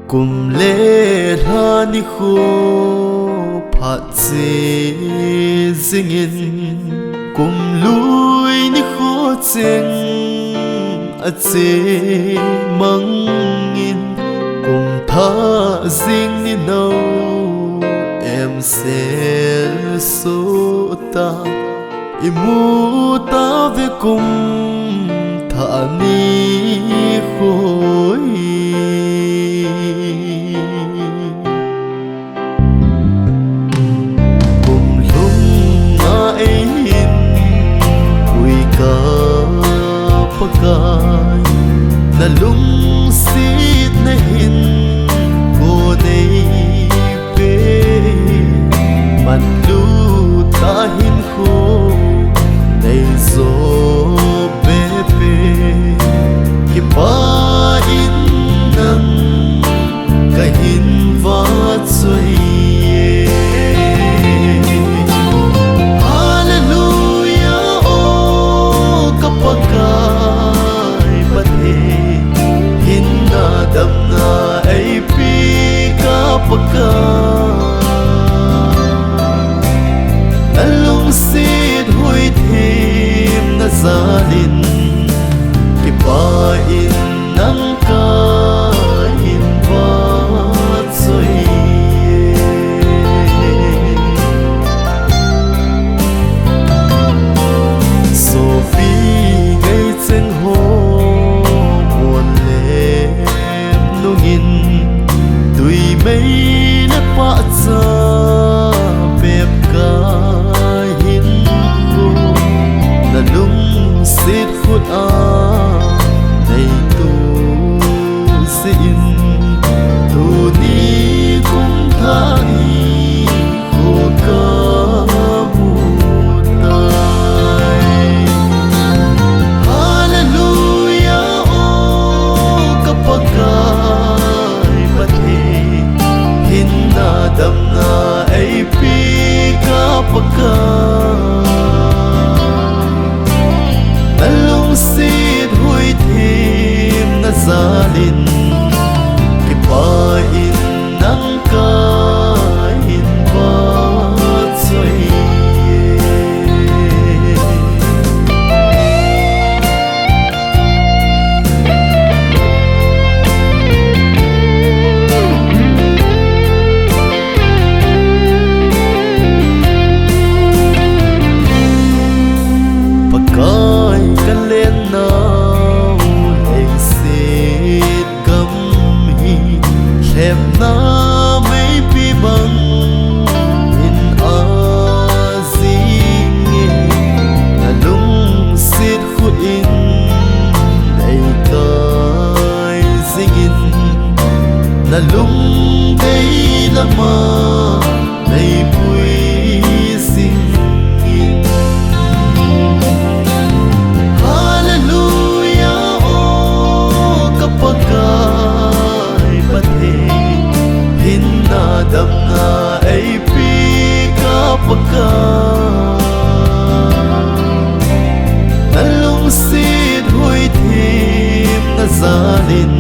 cùng lê tha ni khô phát chế dinh in cùng lui ni khô chênh a chế măng in cùng tha dinh ni nâu em sẽ số ta imu ta về cùng thả ni khôi cùng lúc mãi hin quỳ ca pakai na lung sit na hin cô đây về man lu ta hin khô đây gió bê bê ki pa in nang ka hin va choi hallelujah o kapakai pate hin na dam na ai pi kapakai alung sit hui thêm na zalin ki pa in nang ka in va choi so phi ngai chen ho buồn le nungin tui mei na pa cha bep ka lung sit khut a đầy tu sin tu ni cũng thay khô ca mu tai hallelujah o kapakai pate hin na dam na ai pi kapakai alung sit hui thêm na zalin ki pa in nang ka in va choi pakai kan lên nào hay xịt cấm hi xem na mấy pi bằng in a gì nghe là lung xịt khut in đầy cái dinh in là lung đây là mà đầy bụi sinh in pakai pate hin na dam na ai pi ka pakai alung sit hui thêm na zalin